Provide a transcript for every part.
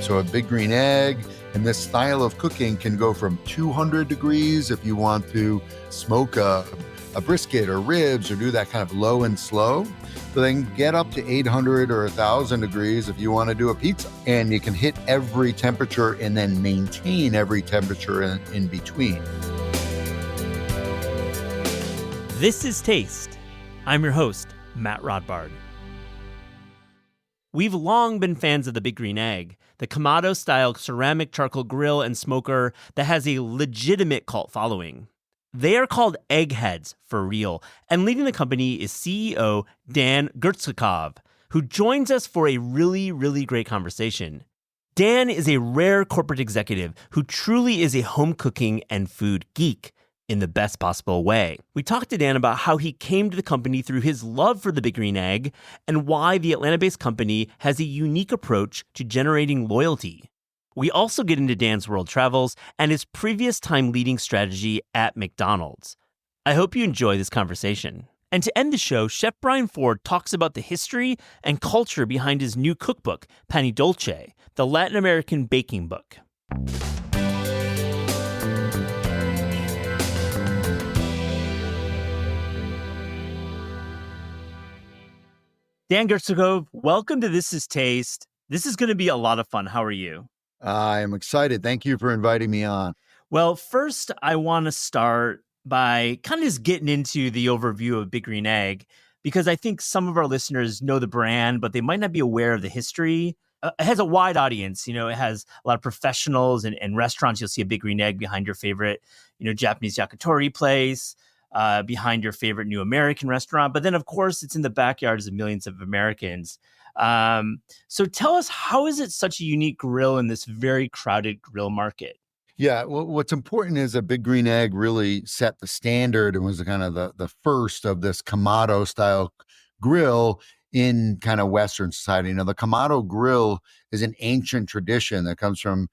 So a big green egg and this style of cooking can go from 200 degrees if you want to smoke a brisket or ribs or do that kind of low and slow. But then get up to 800 or 1,000 degrees if you want to do a pizza. And you can hit every temperature and then maintain every temperature in between. This is Taste. I'm your host, Matt Rodbard. We've long been fans of the Big Green Egg, the Kamado-style ceramic charcoal grill and smoker that has a legitimate cult following. They are called eggheads for real, and leading the company is CEO Dan Gertsacov, who joins us for a really great conversation. Dan is a rare corporate executive who truly is a home cooking and food geek in the best possible way. We talked to Dan about how he came to the company through his love for the Big Green Egg and why the Atlanta-based company has a unique approach to generating loyalty. We also get into Dan's world travels and his previous time leading strategy at McDonald's. I hope you enjoy this conversation. And to end the show, Chef Brian Ford talks about the history and culture behind his new cookbook, Pani Dolce, the Latin American baking book. Dan Gertsacov, welcome to This Is Taste. This is going to be a lot of fun. How are you? I am excited. Thank you for inviting me on. Well, first, I want to start by kind of just getting into the overview of Big Green Egg, because I think some of our listeners know the brand, but they might not be aware of the history. It has a wide audience. It has a lot of professionals and restaurants. You'll see a Big Green Egg behind your favorite, Japanese yakitori place. Behind your favorite new American restaurant. But then, of course, it's in the backyards of millions of Americans. So tell us, how is it such a unique grill in this very crowded grill market? Yeah, well, what's important is that Big Green Egg really set the standard and was kind of the first of this Kamado-style grill in kind of Western society. The Kamado grill is an ancient tradition that comes from,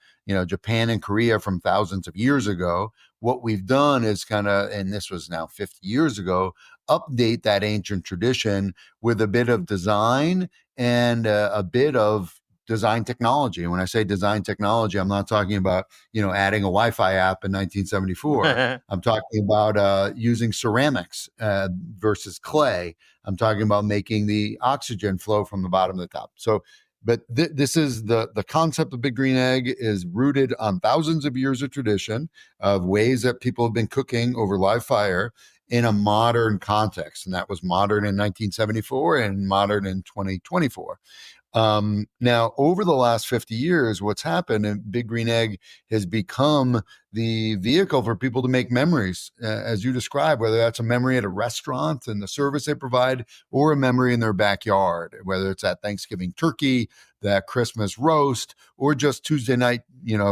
Japan and Korea from thousands of years ago. What we've done is and this was now 50 years ago, update that ancient tradition with a bit of design and a bit of design technology. And when I say design technology, I'm not talking about, adding a Wi-Fi app in 1974. I'm talking about using ceramics versus clay. I'm talking about making the oxygen flow from the bottom to the top. But this is the concept of Big Green Egg is rooted on thousands of years of tradition of ways that people have been cooking over live fire in a modern context. And that was modern in 1974 and modern in 2024. Now, over the last 50 years, what's happened, and Big Green Egg has become the vehicle for people to make memories, as you described, whether that's a memory at a restaurant and the service they provide, or a memory in their backyard, whether it's that Thanksgiving turkey, that Christmas roast, or just Tuesday night,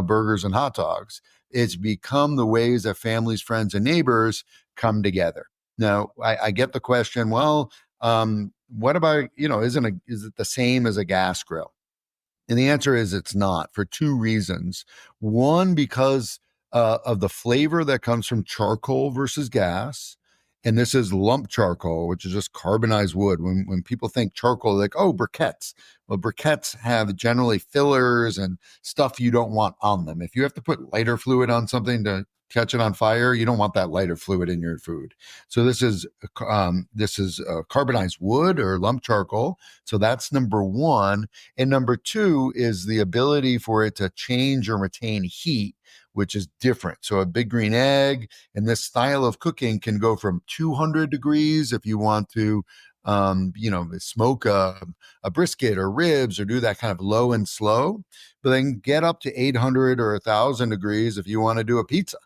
burgers and hot dogs. It's become the ways that families, friends, and neighbors come together. Now, I get the question, well, what about, is it the same as a gas grill? And the answer is it's not, for two reasons. One, because of the flavor that comes from charcoal versus gas. And this is lump charcoal, which is just carbonized wood. When people think charcoal, they're like, oh, briquettes. Well, briquettes have generally fillers and stuff you don't want on them. If you have to put lighter fluid on something to catch it on fire, you don't want that lighter fluid in your food. So this is carbonized wood or lump charcoal. So that's number one. And number two is the ability for it to change or retain heat, which is different. So a Big Green Egg and this style of cooking can go from 200 degrees if you want to smoke a brisket or ribs or do that kind of low and slow, but then get up to 800 or 1,000 degrees if you want to do a pizza.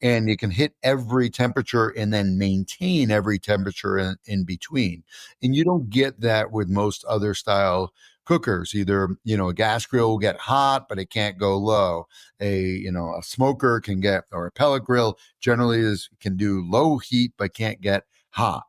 And you can hit every temperature and then maintain every temperature in between. And you don't get that with most other style cookers. Either, a gas grill will get hot, but it can't go low. A smoker can get, or a pellet grill generally can do low heat, but can't get hot.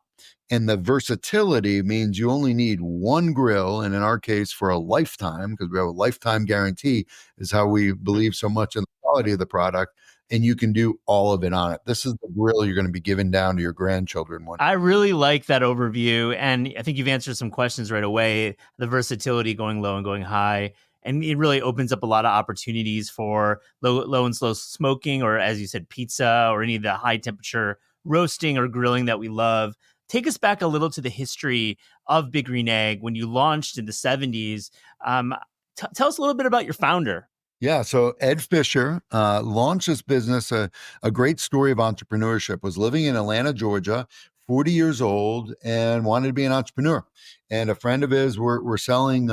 And the versatility means you only need one grill, and in our case, for a lifetime, because we have a lifetime guarantee, is how we believe so much in the quality of the product. And you can do all of it on it. This is the grill you're going to be giving down to your grandchildren one day. I really like that overview. And I think you've answered some questions right away. The versatility, going low and going high. and it really opens up a lot of opportunities for low and slow smoking, or as you said, pizza, or any of the high temperature roasting or grilling that we love. Take us back a little to the history of Big Green Egg when you launched in the 70s. Um, Tell us a little bit about your founder. Yeah, so Ed Fisher launched this business. A great story of entrepreneurship. Was living in Atlanta, Georgia, 40 years old, and wanted to be an entrepreneur. And a friend of his were selling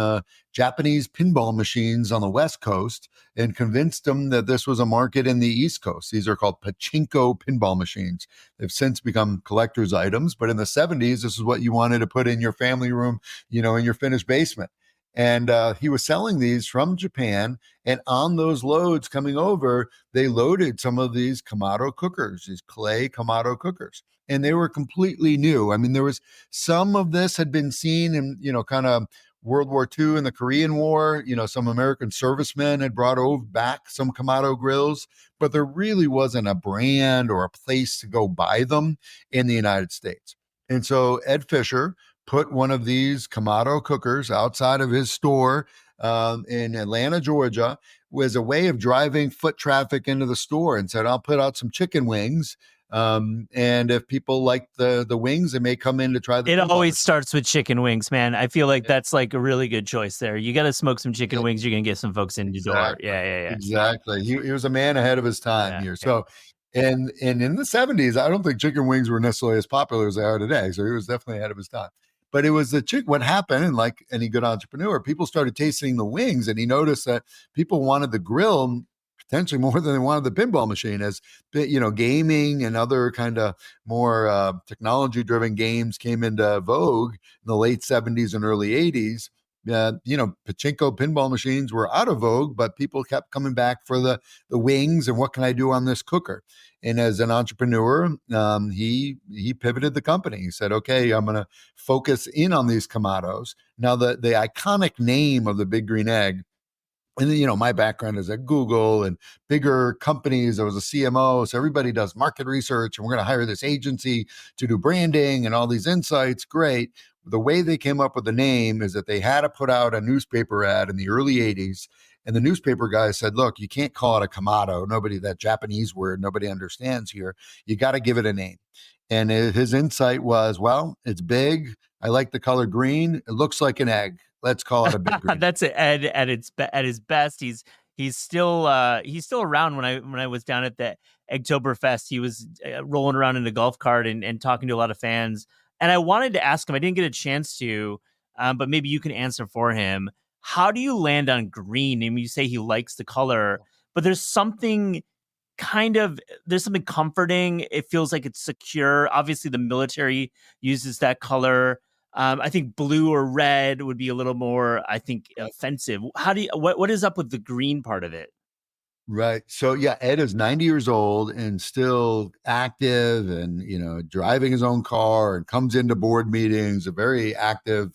Japanese pinball machines on the West Coast, and convinced him that this was a market in the East Coast. These are called pachinko pinball machines. They've since become collector's items, but in the 70s, this is what you wanted to put in your family room, in your finished basement. And he was selling these from Japan, and on those loads coming over, they loaded some of these Kamado cookers, these clay Kamado cookers. And they were completely new. I mean, there was some of this had been seen in, kind of World War II and the Korean War. Some American servicemen had brought over back some Kamado grills, but there really wasn't a brand or a place to go buy them in the United States. And so Ed Fisher put one of these Kamado cookers outside of his store in Atlanta, Georgia, was a way of driving foot traffic into the store, and said, I'll put out some chicken wings. And if people like the wings, they may come in to try the It pinball always machine. starts with chicken wings, man. I feel like Yeah. that's like a really good choice there. You got to smoke some chicken Yeah, wings. You're going to get some folks in your door. exactly. Yeah, yeah, Exactly. He was a man ahead of his time yeah. here. Yeah. So, and in the 70s, I don't think chicken wings were necessarily as popular as they are today. So he was definitely ahead of his time. But it was what happened, and like any good entrepreneur, people started tasting the wings, and he noticed that people wanted the grill potentially more than they wanted the pinball machine. As gaming and other kind of more technology driven games came into vogue in the late 70s and early 80s. Pachinko pinball machines were out of vogue, but people kept coming back for the wings and what can I do on this cooker. And as an entrepreneur, he pivoted the company. He said, "Okay, I'm going to focus in on these Kamados." Now, the iconic name of the Big Green Egg, and my background is at Google and bigger companies. I was a CMO, so everybody does market research, and we're going to hire this agency to do branding and all these insights. Great. The way they came up with the name is that they had to put out a newspaper ad in the early 80s. And the newspaper guy said, look, you can't call it a Kamado. That Japanese word, nobody understands here. You got to give it a name. And his insight was, well, it's big. I like the color green. It looks like an egg. Let's call it a Big Green. That's it. Ed at his best. He's still around. When I was down at the Eggtoberfest, he was rolling around in a golf cart and talking to a lot of fans. And I wanted to ask him. I didn't get a chance to, but maybe you can answer for him. How do you land on green? And you say he likes the color, but there's something comforting. It feels like it's secure. Obviously, the military uses that color. I think blue or red would be a little more, I think, offensive. What is up with the green part of it? Right. So yeah, Ed is 90 years old and still active, and driving his own car, and comes into board meetings, a very active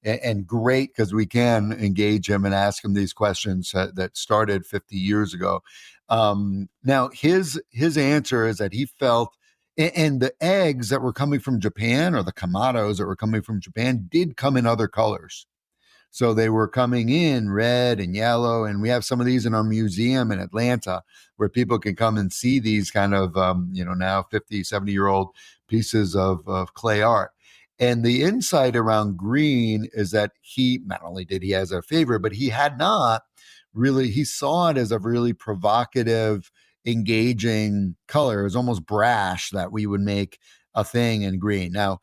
and great, because we can engage him and ask him these questions that started 50 years ago. Now his answer is that he felt, and the eggs that were coming from Japan, or the Kamados that were coming from Japan, did come in other colors. So they were coming in red and yellow. And we have some of these in our museum in Atlanta, where people can come and see these kind of, now 50, 70-year-old pieces of clay art. And the insight around green is that he, not only did he has a favorite, but he had not really, he saw it as a really provocative, engaging color. It was almost brash that we would make a thing in green. Now,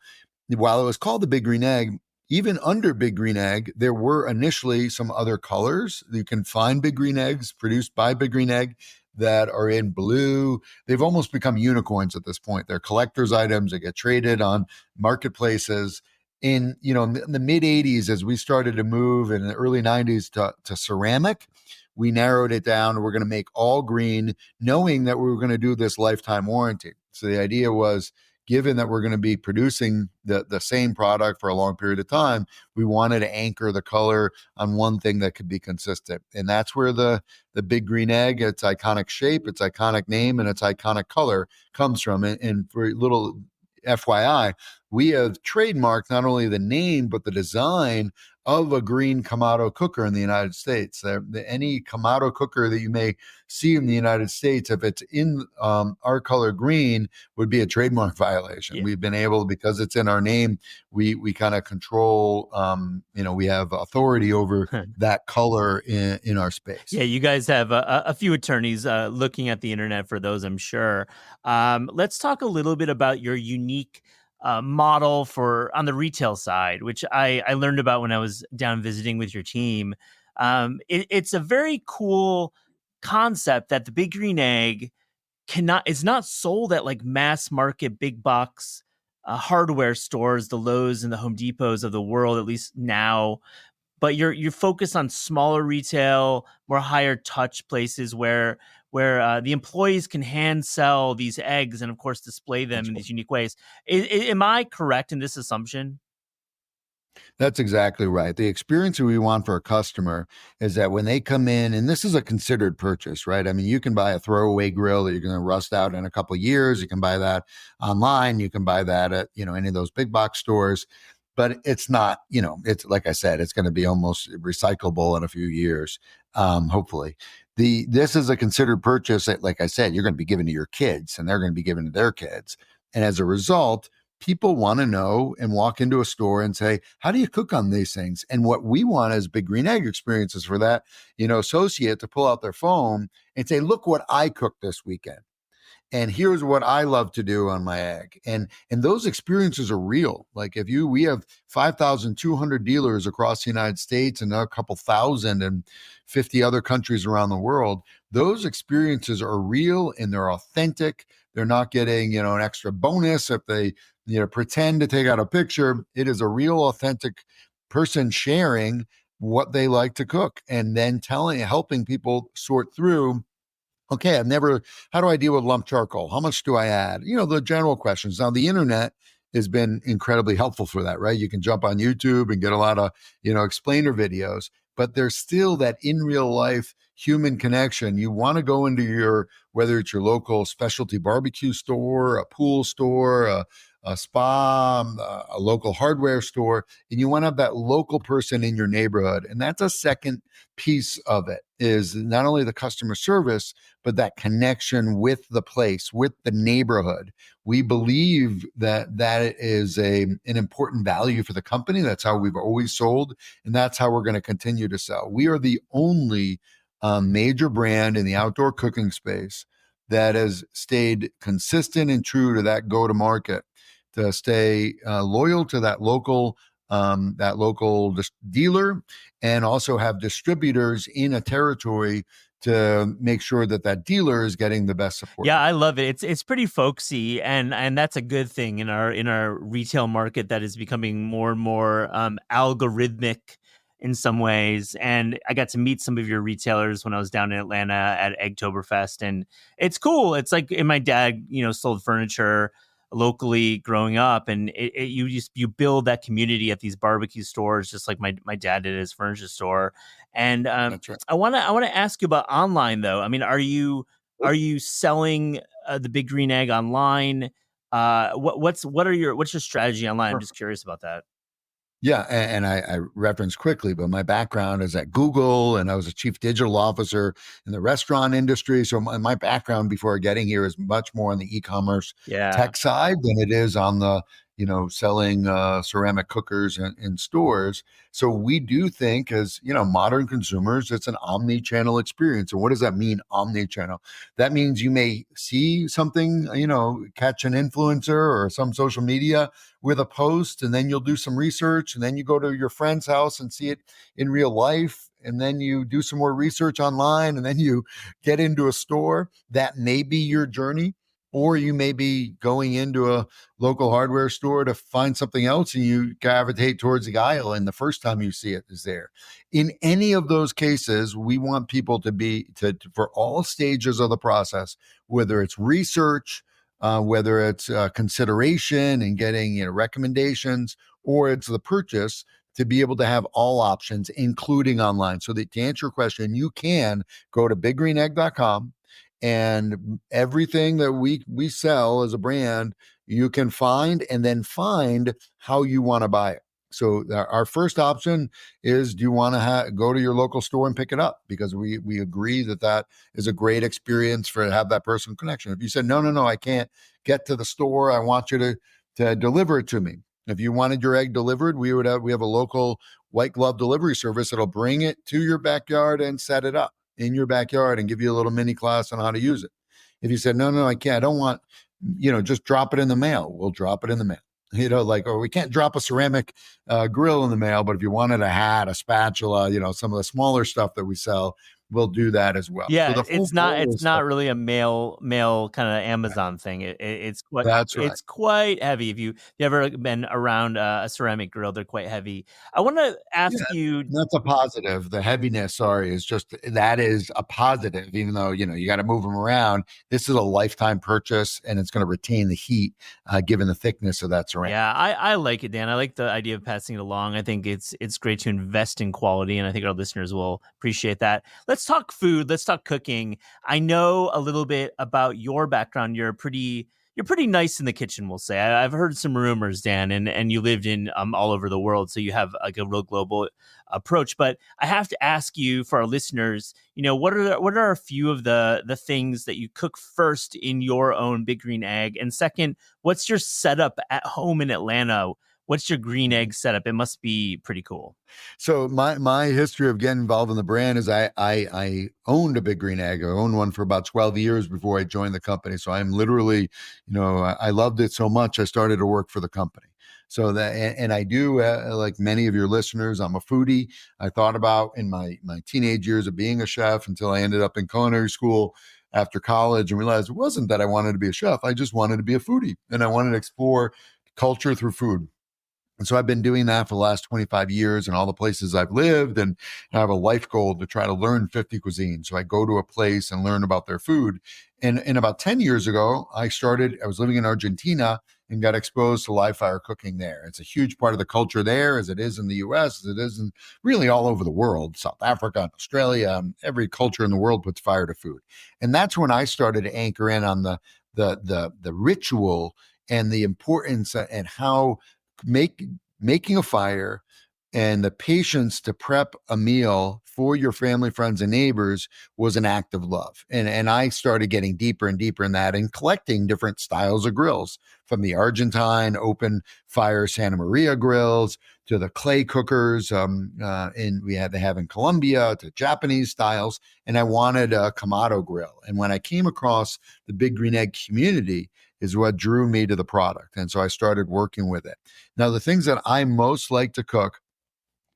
while it was called the Big Green Egg, even under Big Green Egg, there were initially some other colors. You can find Big Green Eggs produced by Big Green Egg that are in blue. They've almost become unicorns at this point. They're collector's items that get traded on marketplaces. In the mid 80s, as we started to move in the early 90s to ceramic, we narrowed it down. We're going to make all green, knowing that we were going to do this lifetime warranty. So the idea was, given that we're going to be producing the same product for a long period of time, we wanted to anchor the color on one thing that could be consistent. And that's where the Big Green Egg, its iconic shape, its iconic name, and its iconic color comes from. And for a little FYI, we have trademarked not only the name but the design of a green Kamado cooker in the United States. Any Kamado cooker that you may see in the United States, if it's in our color green, would be a trademark violation. Yeah. We've been able, because it's in our name, we kind of control. We have authority over that color in our space. Yeah, you guys have a few attorneys looking at the internet for those, I'm sure. Let's talk a little bit about your unique model for on the retail side, which I learned about when I was down visiting with your team. It's a very cool concept that the Big Green Egg cannot is not sold at like mass market big box hardware stores, the Lowe's and the Home Depots of the world, at least now, but you're focused on smaller retail, more higher touch places where the employees can hand sell these eggs and of course display them That's in these unique ways. Am I correct in this assumption? That's exactly right. The experience that we want for a customer is that when they come in, and this is a considered purchase, right? I mean, you can buy a throwaway grill that you're going to rust out in a couple of years. You can buy that online. You can buy that at, any of those big box stores. But it's not, it's like I said, it's going to be almost recyclable in a few years, hopefully. This is a considered purchase that, like I said, you're going to be giving to your kids and they're going to be giving to their kids. And as a result, people want to know and walk into a store and say, how do you cook on these things? And what we want as Big Green Egg experiences for that, associate to pull out their phone and say, look what I cooked this weekend. And here's what I love to do on my egg. And those experiences are real. Like we have 5,200 dealers across the United States and a couple thousand in 50 other countries around the world. Those experiences are real and they're authentic. They're not getting, an extra bonus if they, pretend to take out a picture. It is a real authentic person sharing what they like to cook and then helping people sort through, okay, how do I deal with lump charcoal? How much do I add? The general questions. Now, the internet has been incredibly helpful for that, right? You can jump on YouTube and get a lot of, explainer videos, but there's still that in real life human connection. You want to go into whether it's your local specialty barbecue store, a pool store, a spa, a local hardware store, and you want to have that local person in your neighborhood. And that's a second piece of it, is not only the customer service, but that connection with the place, with the neighborhood. We believe that is an important value for the company. That's how we've always sold, and that's how we're going to continue to sell. We are the only major brand in the outdoor cooking space that has stayed consistent and true to that go-to-market, to stay loyal to that local dealer, and also have distributors in a territory to make sure that dealer is getting the best support. Yeah, I love it. It's pretty folksy, and that's a good thing in our retail market that is becoming more and more algorithmic in some ways. And I got to meet some of your retailers when I was down in Atlanta at Eggtoberfest, and it's cool. It's like, and my dad, sold furniture locally growing up, and you build that community at these barbecue stores, just like my dad did at his furniture store. And That's right. I want to ask you about online though. I mean, are you selling the Big Green Egg online? What's your strategy online? I'm just curious about that. Yeah, and I referenced quickly, but my background is at Google, and I was a chief digital officer in the restaurant industry. So my background before getting here is much more on the e-commerce Yeah. tech side than it is on the selling ceramic cookers in stores. So we do think, as modern consumers, it's an omni-channel experience. And what does that mean, omni-channel? That means you may see something, catch an influencer or some social media with a post, and then you'll do some research, and then you go to your friend's house and see it in real life, and then you do some more research online, and then you get into a store. That may be your journey, or you may be going into a local hardware store to find something else, and you gravitate towards the aisle, and the first time you see it is there. In any of those cases, we want people for all stages of the process, whether it's research, whether it's consideration and getting recommendations, or it's the purchase, to be able to have all options, including online. So that, to answer your question, you can go to biggreenegg.com, and everything that we sell as a brand, you can find, and then find how you want to buy it. So our first option is, do you want to go to your local store and pick it up? Because we agree that that is a great experience for to have that personal connection. If you said, no, no, no, I can't get to the store, I want you to deliver it to me. If you wanted your egg delivered, we have a local white glove delivery service that'll bring it to your backyard and set it up in your backyard and give you a little mini class on how to use it. If you said, no, no, I can't, I don't want, just drop it in the mail, we'll drop it in the mail. Like, or we can't drop a ceramic grill in the mail, but if you wanted a hat, a spatula, some of the smaller stuff that we sell, we'll do that as well. So Yeah, the whole it's not goal it's is not really a mail kind of Amazon thing. that's right. It's quite heavy. If you ever been around a ceramic grill, they're quite heavy. I want to Yeah, ask you. that's a positive. The heaviness, sorry, is just that is a positive, even though, you got to move them around. This is a lifetime purchase and it's going to retain the heat, given the thickness of that ceramic. Yeah, I like it, Dan. I like the idea of passing it along. I think it's great to invest in quality, and I think our listeners will appreciate that. Let's talk food. Let's talk cooking. I know a little bit about your background. You're pretty nice in the kitchen, we'll say. I've heard some rumors, Dan, and you lived in all over the world, so you have like a real global approach. But I have to ask you, for our listeners, what are a few of the things that you cook first in your own Big Green Egg, and second, what's your setup at home in Atlanta? What's your green egg setup? It must be pretty cool. So my history of getting involved in the brand is I owned a Big Green Egg. I owned one for about 12 years before I joined the company. So I'm literally, I loved it so much I started to work for the company. So that and I do, like many of your listeners, I'm a foodie. I thought about in my teenage years of being a chef until I ended up in culinary school after college and realized it wasn't that I wanted to be a chef. I just wanted to be a foodie and I wanted to explore culture through food. And so I've been doing that for the last 25 years in all the places I've lived. And I have a life goal to try to learn 50 cuisines. So I go to a place and learn about their food. And about 10 years ago, I was living in Argentina and got exposed to live fire cooking there. It's a huge part of the culture there, as it is in the US, as it is in really all over the world, South Africa, Australia, every culture in the world puts fire to food. And that's when I started to anchor in on the ritual and the importance and how make making a fire and the patience to prep a meal for your family, friends, and neighbors was an act of love. And I started getting deeper and deeper in that and collecting different styles of grills, from the Argentine open fire Santa Maria grills to the clay cookers they have in Colombia, to Japanese styles. And I wanted a Kamado grill. And when I came across the Big Green Egg community, is what drew me to the product. And so I started working with it. Now, the things that I most like to cook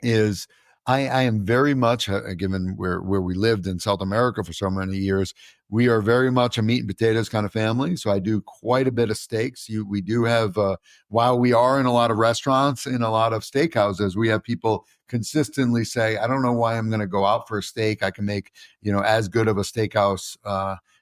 is I am very much, given where we lived in South America for so many years, we are very much a meat and potatoes kind of family. So I do quite a bit of steaks. We do have, while we are in a lot of restaurants, in a lot of steakhouses, we have people consistently say, I don't know why I'm going to go out for a steak. I can make, as good of a steakhouse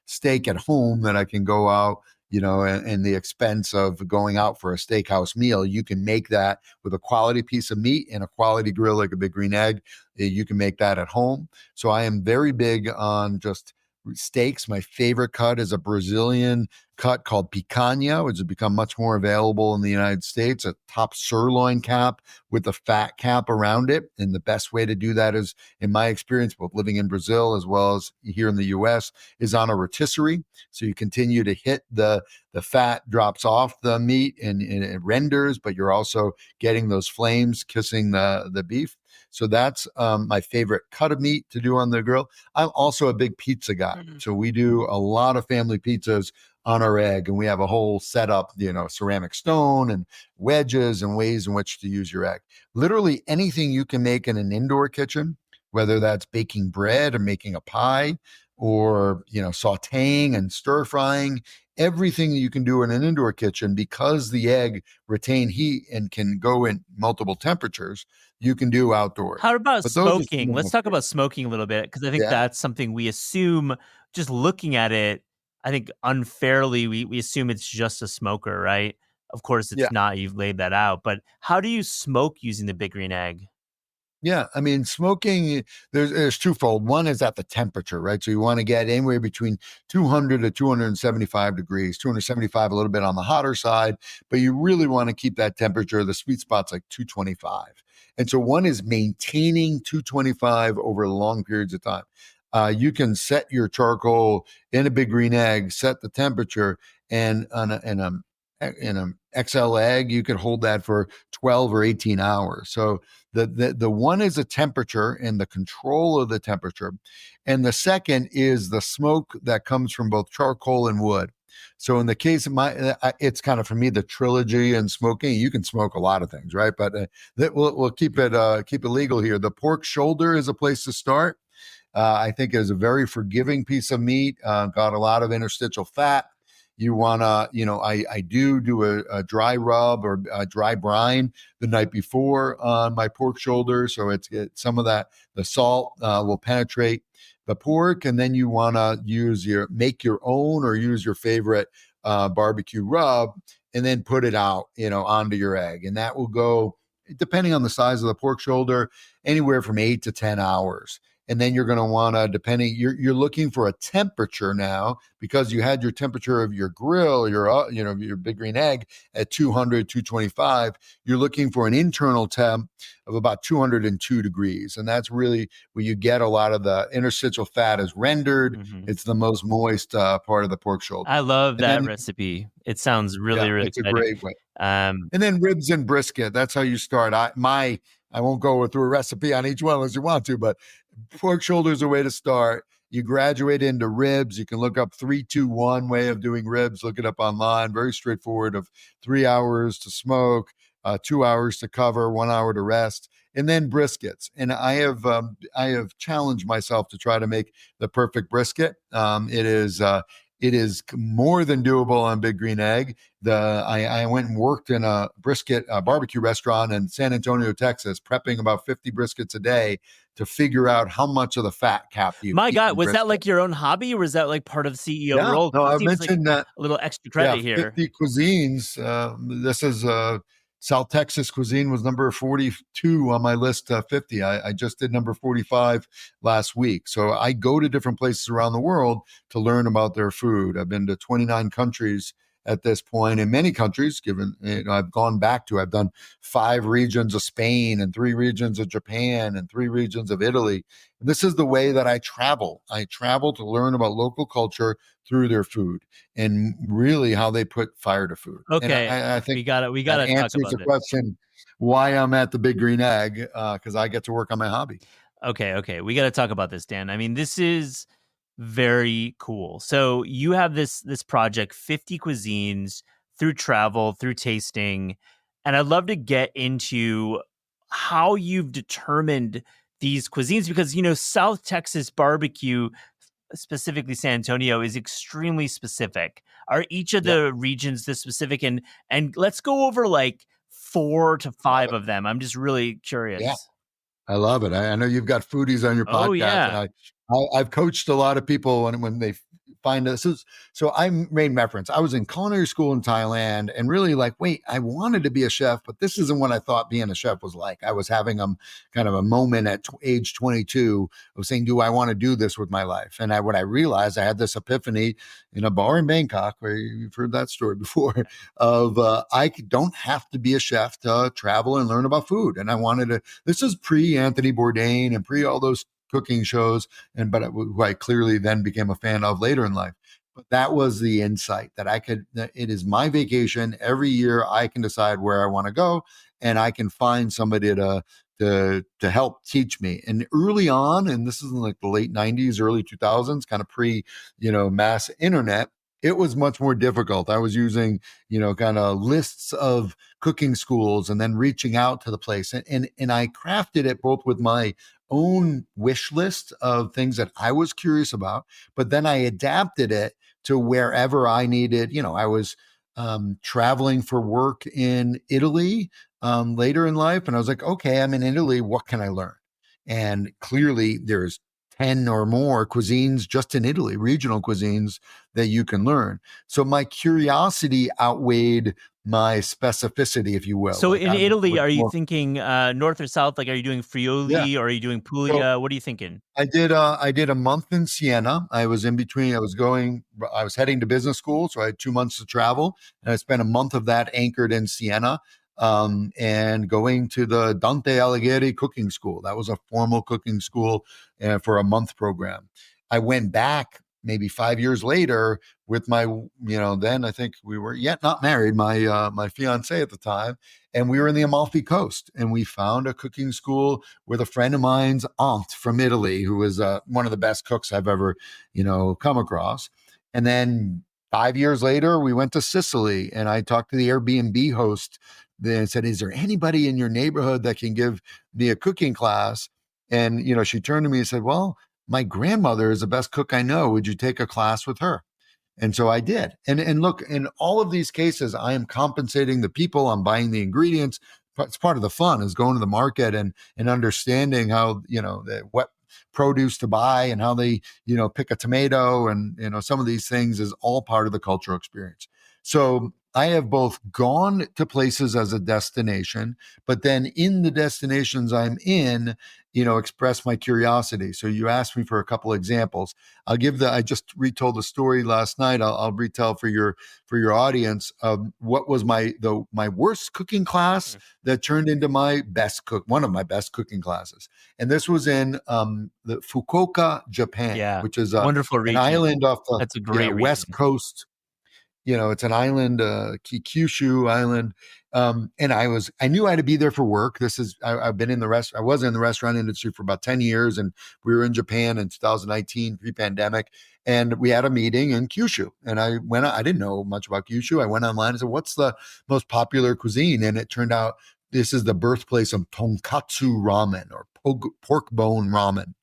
steak at home that I can go out, and the expense of going out for a steakhouse meal. You can make that with a quality piece of meat and a quality grill like a Big Green Egg. You can make that at home. So I am very big on just steaks. My favorite cut is a Brazilian cut called picanha, which has become much more available in the United States, a top sirloin cap with a fat cap around it. And the best way to do that is, in my experience, both living in Brazil as well as here in the US, is on a rotisserie. So you continue to hit the fat drops off the meat and it renders, but you're also getting those flames kissing the beef. So that's my favorite cut of meat to do on the grill. I'm also a big pizza guy. Mhm. So we do a lot of family pizzas on our egg, and we have a whole setup, ceramic stone and wedges and ways in which to use your egg. Literally anything you can make in an indoor kitchen, whether that's baking bread or making a pie or, sauteing and stir frying, everything you can do in an indoor kitchen, because the egg retain heat and can go in multiple temperatures, you can do outdoors. How about But those are some smoking? of my Let's talk favorites. about smoking a little bit, because I think Yeah. that's something we assume, just looking at it. I think unfairly we assume it's just a smoker, right? Of course, Yeah. it's not. You've laid that out. But how do you smoke using the Big Green Egg? Yeah, I mean, smoking, there's twofold. One is at the temperature, right? So you want to get anywhere between 200 to 275 degrees, 275 a little bit on the hotter side, but you really want to keep that temperature. The sweet spot's like 225. And so one is maintaining 225 over long periods of time. You can set your charcoal in a big green egg, set the temperature, and in an XL egg, you could hold that for 12 or 18 hours. So the one is the temperature and the control of the temperature, and the second is the smoke that comes from both charcoal and wood. So in the case of it's kind of for me the trilogy and smoking. You can smoke a lot of things, right? But we'll keep it legal here. The pork shoulder is a place to start. I think is a very forgiving piece of meat. Got a lot of interstitial fat. You want to, I do a dry rub or a dry brine the night before on my pork shoulder. So some of that, the salt will penetrate the pork. And then you want to make your own or use your favorite barbecue rub and then put it out, onto your egg. And that will go, depending on the size of the pork shoulder, anywhere from 8 to 10 hours. And then you're going to want to, depending, you're looking for a temperature now because you had your temperature of your grill, your big green egg at 200, 225. You're looking for an internal temp of about 202 degrees. And that's really where you get a lot of the interstitial fat is rendered. Hmm. It's the most moist part of the pork shoulder. I love And that then, recipe. It sounds yeah, really, really it's a exciting. great way. Um, And then ribs and brisket. That's how you start. I won't go through a recipe on each one unless you want to, but pork shoulder is a way to start. You graduate into ribs. You can look up 3-2-1 way of doing ribs. Look it up online. Very straightforward. Of 3 hours to smoke, 2 hours to cover, 1 hour to rest, and then briskets. And I have challenged myself to try to make the perfect brisket. It is more than doable on Big Green Egg. I went and worked in a brisket barbecue restaurant in San Antonio, Texas, prepping about 50 briskets a day to figure out how much of the fat cap do you my keep God, in was that brisket. like your own hobby, or was that like part of CEO Yeah, role? no, Because it I seems like mentioned that. a little extra Yeah, credit here. 50 cuisines. This is South Texas cuisine was number 42 on my list. 50. I just did number 45 last week. So I go to different places around the world to learn about their food. I've been to 29 countries at this point. In many countries, given I've gone back to, I've done 5 regions of Spain and 3 regions of Japan and 3 regions of Italy. And this is the way that I travel. I travel to learn about local culture through their food and really how they put fire to food. And Okay, I think we that gotta talk answers about the this. question why I'm at the Big Green Egg because I get to work on my hobby. Okay, we gotta talk about this, Dan. I mean, this is very cool. So you have this project, 50 cuisines through travel, through tasting, and I'd love to get into how you've determined these cuisines because South Texas barbecue, specifically San Antonio, is extremely specific. Are each of Yeah, the regions this specific? And let's go over like 4 to 5 love it. of them. I'm just really Yeah. curious. I love it. I know you've got foodies on your Oh podcast, and yeah. I've coached a lot of people when they find this. So I made reference. I was in culinary school in Thailand, and really like, wait, I wanted to be a chef, but this isn't what I thought being a chef was like. I was having kind of a moment at age 22 of saying, do I want to do this with my life? And what I realized, I had this epiphany in a bar in Bangkok, where you've heard that story before, of I don't have to be a chef to travel and learn about food, and I wanted to. This is pre Anthony Bourdain and pre all those cooking shows, who I clearly then became a fan of later in life. But that was the insight that that it is my vacation every year. I can decide where I want to go, and I can find somebody to help teach me. And early on, and this is in like the late 90s, early 2000s, kind of pre mass internet. It was much more difficult. I was using, kind of lists of cooking schools and then reaching out to the place. And I crafted it both with my own wish list of things that I was curious about, but then I adapted it to wherever I needed. I was traveling for work in Italy later in life, and I was like, okay, I'm in Italy. What can I learn? And clearly, there's 10 or more cuisines just in Italy, regional cuisines that you can learn. So my curiosity outweighed my specificity, if you will. So Like in I Italy, was are you more, thinking north or south? Like, are you doing yeah. Friuli or are you doing So Puglia? What are you thinking? I did a month in Siena. I was in between. I was heading to business school, so I had 2 months to travel, and I spent a month of that anchored in Siena, and going to the Dante Alighieri cooking school. That was a formal cooking school for a month program. I went back maybe 5 years later with then I think we were yet not married, my fiance at the time, and we were in the Amalfi Coast, and we found a cooking school with a friend of mine's aunt from Italy, who was one of the best cooks I've ever, come across. And then 5 years later, we went to Sicily, and I talked to the Airbnb host. Then said, "Is there anybody in your neighborhood that can give me a cooking class?" And she turned to me and said, "Well, my grandmother is the best cook I know. Would you take a class with her?" And so I did. And look, in all of these cases, I am compensating the people. I'm buying the ingredients. But it's part of the fun is going to the market and understanding how what produce to buy and how they pick a tomato, and some of these things is all part of the cultural experience. So I have both gone to places as a destination, but then in the destinations I'm in, express my curiosity. So you asked me for a couple examples. I just retold the story last night. I'll retell for your audience what was my worst cooking class that turned into one of my best cooking classes. And this was in the Fukuoka, Japan, Yeah, which is wonderful an region. island off the That's a great west region. coast. It's an island, Kyushu Island. And I knew I had to be there for work. I've been in the I was in the restaurant industry for about 10 years, and we were in Japan in 2019, pre-pandemic. And we had a meeting in Kyushu. And I didn't know much about Kyushu. I went online and said, "What's the most popular cuisine?" And it turned out this is the birthplace of tonkatsu ramen, or pork bone ramen.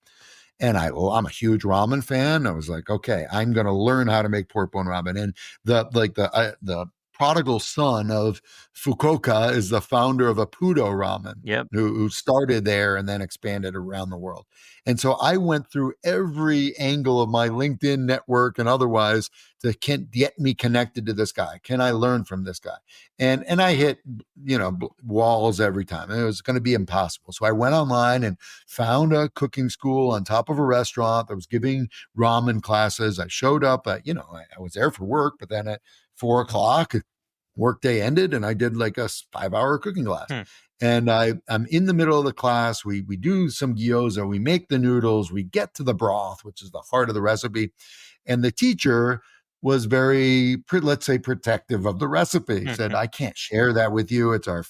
And I'm a huge ramen fan. I was like, okay, I'm going to learn how to make pork bone ramen. And the prodigal son of Fukuoka is the founder of Apudo Ramen, Yep. who started there and then expanded around the world. And so I went through every angle of my LinkedIn network and otherwise to get me connected to this guy. Can I learn from this guy? And I hit walls every time. And it was going to be impossible. So I went online and found a cooking school on top of a restaurant that was giving ramen classes. I showed up I was there for work, but then at 4 o'clock, workday ended, and I did like a 5 hour cooking class. Hmm. And I'm in the middle of the class. We do some gyoza, we make the noodles, we get to the broth, which is the heart of the recipe. And the teacher was very, let's say, protective of the recipe. Said, "I can't share that with you. It's our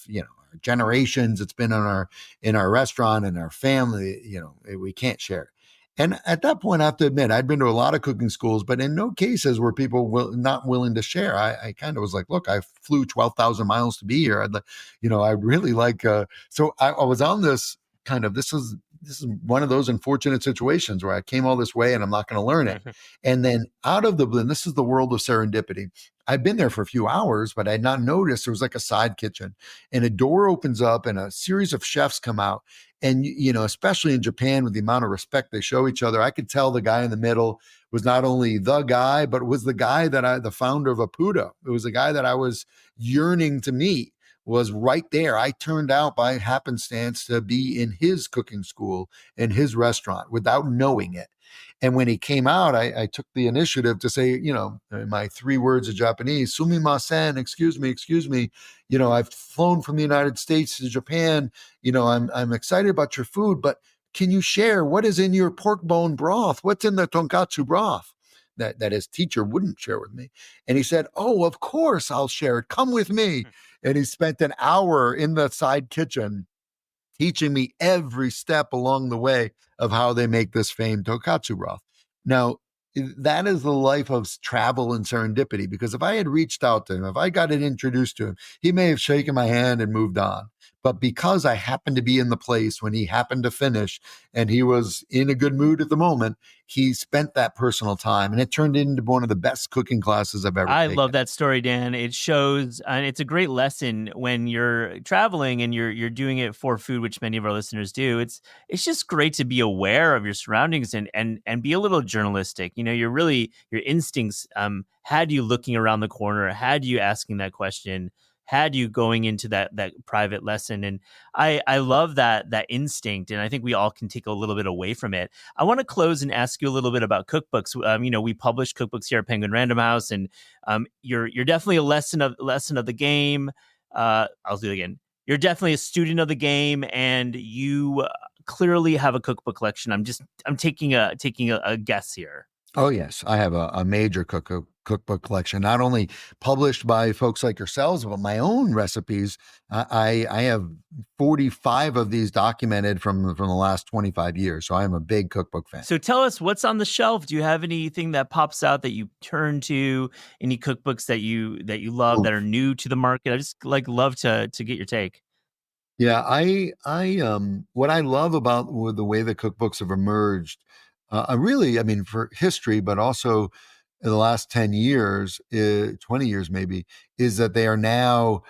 generations. It's been in our restaurant and our family. We can't share it." And at that point, I have to admit, I'd been to a lot of cooking schools, but in no cases were people not willing to share. I kind of was like, "Look, I flew 12,000 miles to be here. I'd really like." So I was on this kind of this is one of those unfortunate situations where I came all this way and I'm not going to learn it. And then out of the blue, and this is the world of serendipity. I'd been there for a few hours, but I had not noticed there was like a side kitchen, and a door opens up and a series of chefs come out. And, especially in Japan, with the amount of respect they show each other, I could tell the guy in the middle was not only the guy, but was the guy the founder of Apudo. It was the guy that I was yearning to meet, was right there. I turned out by happenstance to be in his cooking school, in his restaurant, without knowing it. And when he came out, I took the initiative to say, in my 3 words of Japanese, sumimasen, excuse me, excuse me. I've flown from the United States to Japan. I'm excited about your food, but can you share what is in your pork bone broth? What's in the tonkatsu broth? That his teacher wouldn't share with me. And he said, "Oh, of course I'll share it. Come with me." And he spent an hour in the side kitchen teaching me every step along the way of how they make this famed tonkatsu broth. Now, that is the life of travel and serendipity, because if I had reached out to him, if I got it introduced to him, he may have shaken my hand and moved on. But because I happened to be in the place when he happened to finish and he was in a good mood at the moment, he spent that personal time and it turned into one of the best cooking classes I've ever I love taken. that story, Dan. It shows, and it's a great lesson when you're traveling and you're doing it for food, which many of our listeners do. It's just great to be aware of your surroundings and be a little journalistic. You know, you're really your instincts had you looking around the corner, had you asking that question, had you going into that private lesson. And I love that instinct, and I think we all can take a little bit away from it. I want to close and ask you a little bit about cookbooks. You know, we publish cookbooks here at Penguin Random House, and you're definitely a lesson of the game. I'll do it again. You're definitely a student of the game, and you clearly have a cookbook collection. I'm taking a guess here. Oh yes, I have a major cookbook collection, not only published by folks like yourselves, but my own recipes. I have 45 of these documented from the last 25 years. So I am a big cookbook fan. So tell us what's on the shelf. Do you have anything that pops out that you turn to? Any cookbooks that you love that are new to the market? I just love to get your take. Yeah, what I love about with the way the cookbooks have emerged, I mean, for history, but also in the last 10 years, 20 years maybe, is that they are now,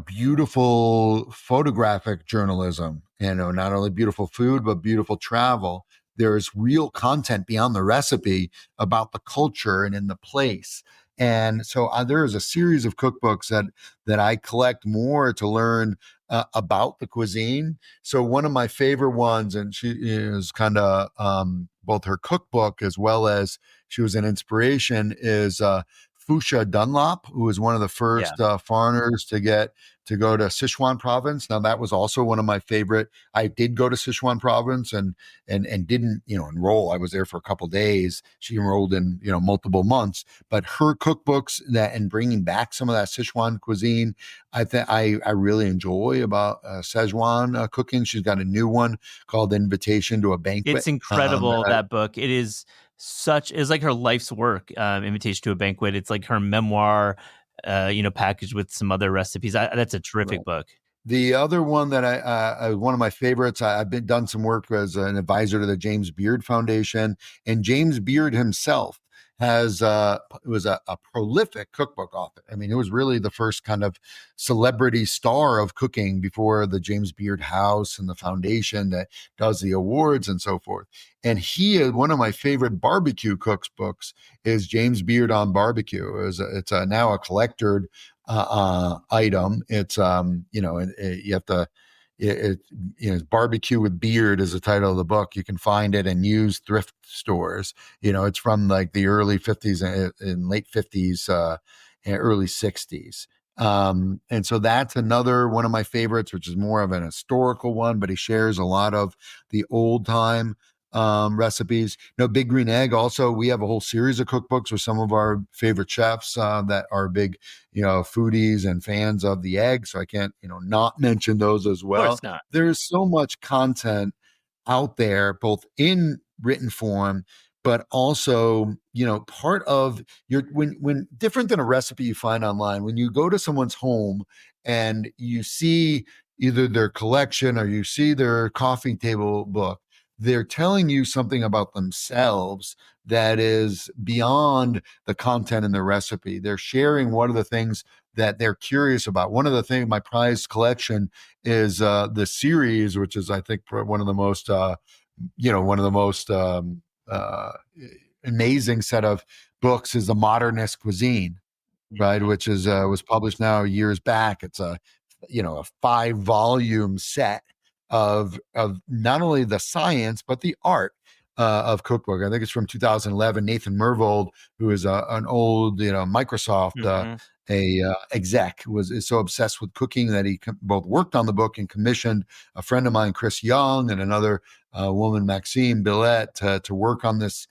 beautiful photographic journalism. Not only beautiful food, but beautiful travel. There's real content beyond the recipe about the culture and in the place. And so there is a series of cookbooks that I collect more to learn about the cuisine. So one of my favorite ones, and she is kind of both her cookbook as well as she was an inspiration, is Fuchsia Dunlop, who was one of the Yeah. first foreigners to go to Sichuan province. Now that was also one of my favorite. I did go to Sichuan province and didn't enroll. I was there for a couple days. She enrolled in multiple months. But her cookbooks that and bringing back some of that Sichuan cuisine, I think I really enjoy about Szechuan cooking. She's got a new one called Invitation to a It's Banquet. incredible, that book. It is it's like her life's work, Invitation to a Banquet. It's like her memoir, packaged with some other recipes. That's a terrific book. The other one that one of my favorites, I've been done some work as an advisor to the James Beard Foundation, and James Beard himself was a prolific cookbook author. I mean, it was really the first kind of celebrity star of cooking before the James Beard House and the foundation that does the awards and so forth. And one of my favorite barbecue cooks books is James Beard on Barbecue. It's now a collected item. It's you have to Barbecue with Beard is the title of the book. You can find it in used thrift stores. It's from like the early 50s and late 50s and early 60s. And so that's another one of my favorites, which is more of an historical one, but he shares a lot of the old time recipes. Big Green Egg. Also, we have a whole series of cookbooks with some of our favorite chefs that are big, foodies and fans of the egg. So I can't, not mention those as Of well. course not. There's so much content out there, both in written form, but also, part of your when different than a recipe you find online, when you go to someone's home and you see either their collection or you see their coffee table book, they're telling you something about themselves that is beyond the content in the recipe. They're sharing what are the things that they're curious about. One of the things, my prized collection is the series, which is I think one of the most, uh, amazing set of books is the Modernist Cuisine, right? Mhm. Which is was published now years back. It's a 5-volume set of not only the science but the art of cookbook. I think it's from 2011. Nathan Mervold, who is an old Microsoft Mhm. exec, is so obsessed with cooking that he both worked on the book and commissioned a friend of mine, Chris Young, and another woman, Maxime Billet, to work on this.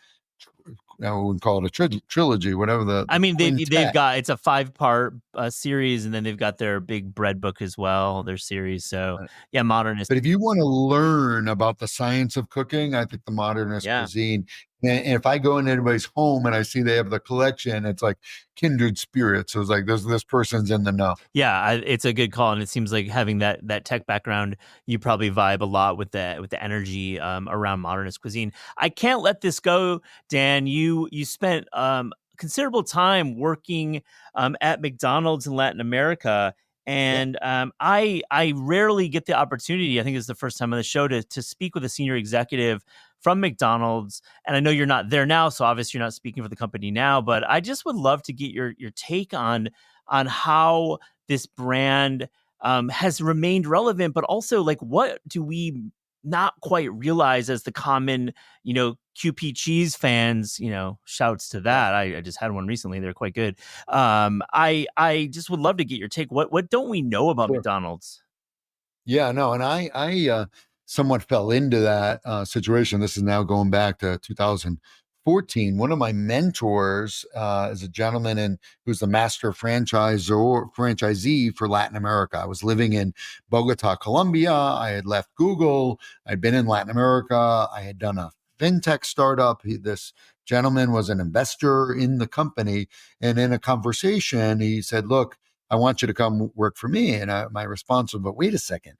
I wouldn't call it a trilogy, whatever I the mean, they've quintet. got it's a 5-part series, and then they've got their big bread book as well, their series. So yeah, modernist. But if you want to learn about the science of cooking, I think the Modernist Yeah. Cuisine And if I go into anybody's home and I see they have the collection, it's like kindred spirits. So it's like this person's in the know. Yeah, it's a good call, and it seems like having that tech background, you probably vibe a lot with the energy around modernist cuisine. I can't let this go, Dan. You spent considerable time working at McDonald's in Latin America, Yeah. and I rarely get the opportunity. I think it's the first time on the show to speak with a senior executive from McDonald's, and I know you're not there now, so obviously you're not speaking for the company now. But I just would love to get your take on how this brand has remained relevant, but also like what do we not quite realize as the common, QP cheese fans, shouts to Yeah. that. I just had one recently. They're quite good. I just would love to get your take. What don't we know about Sure. McDonald's? Yeah, no, and I somewhat fell into that situation. This is now going back to 2014. One of my mentors is a gentleman who's the master franchisee for Latin America. I was living in Bogota, Colombia. I had left Google. I'd been in Latin America. I had done a fintech startup. This gentleman was an investor in the company, and in a conversation, he said, "Look, I want you to come work for me." And my response was, but wait a second,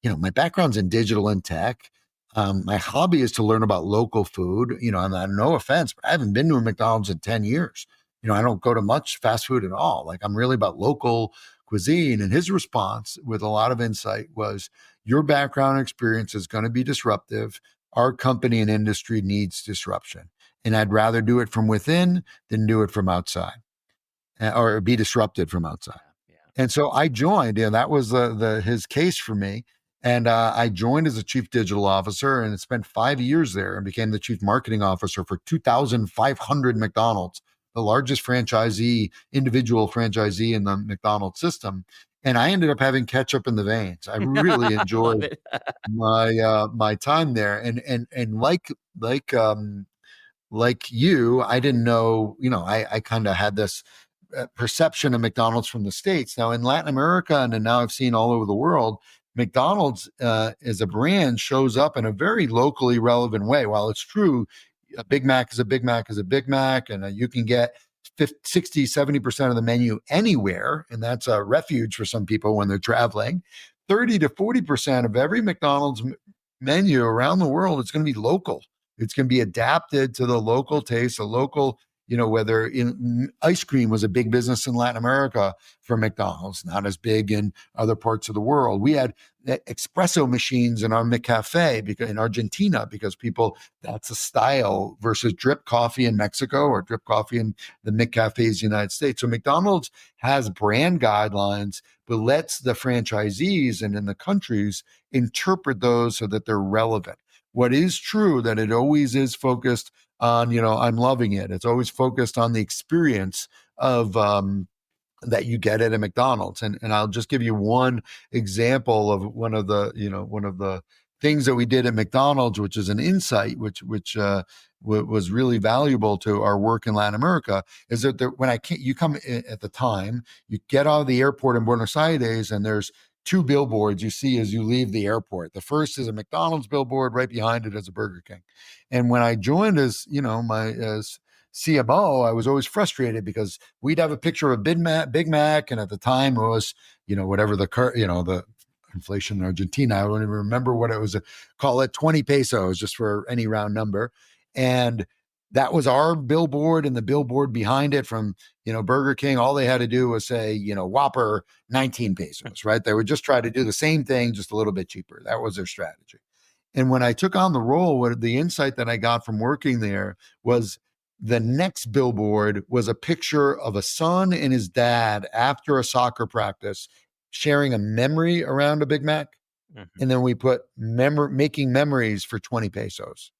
my background's in digital and tech. My hobby is to learn about local food. And no offense, but I haven't been to a McDonald's in 10 years. I don't go to much fast food at all. Like, I'm really about local cuisine. And his response, with a lot of insight, was, your background experience is going to be disruptive. Our company and industry needs disruption. And I'd rather do it from within than do it from outside, or be disrupted from outside. Yeah. And so I joined. That was the his case for me. And I joined as a chief digital officer, and spent 5 years there, and became the chief marketing officer for 2,500 McDonald's, the largest individual franchisee in the McDonald's system. And I ended up having ketchup in the veins. I really I love enjoyed it. my time there, and like you, I didn't know. I kind of had this perception of McDonald's from the States. Now in Latin America, and now I've seen all over the world, McDonald's as a brand shows up in a very locally relevant way. While it's true, a Big Mac is a Big Mac is a Big Mac, and you can get 50, 60, 70% of the menu anywhere. And that's a refuge for some people when they're traveling. 30 to 40% of every McDonald's menu around the world is going to be local. It's going to be adapted to the local taste, a local, whether ice cream was a big business in Latin America for McDonald's, not as big in other parts of the world. We had espresso machines in our McCafe in Argentina, because that's a style, versus drip coffee in Mexico or drip coffee in the McCafes United States. So McDonald's has brand guidelines, but lets the franchisees and in the countries interpret those so that they're relevant. What is true, that it always is focused on, I'm loving it. It's always focused on the experience of that you get at a McDonald's. And I'll just give you one example of one of the things that we did at McDonald's, which is an insight, which was really valuable to our work in Latin America, is that you come at the time, you get out of the airport in Buenos Aires, and there's two billboards you see as you leave the airport. The first is a McDonald's billboard, right behind it is a Burger King. And when I joined as CMO, I was always frustrated, because we'd have a picture of Big Mac, and at the time it was, whatever the inflation in Argentina, I don't even remember what it was. Call it 20 pesos, just for any round number. And that was our billboard, and the billboard behind it from, Burger King. All they had to do was say, Whopper, 19 pesos, right? They would just try to do the same thing, just a little bit cheaper. That was their strategy. And when I took on the role, the insight that I got from working there was, the next billboard was a picture of a son and his dad after a soccer practice, sharing a memory around a Big Mac. Mhm. And then we put making memories for 20 pesos.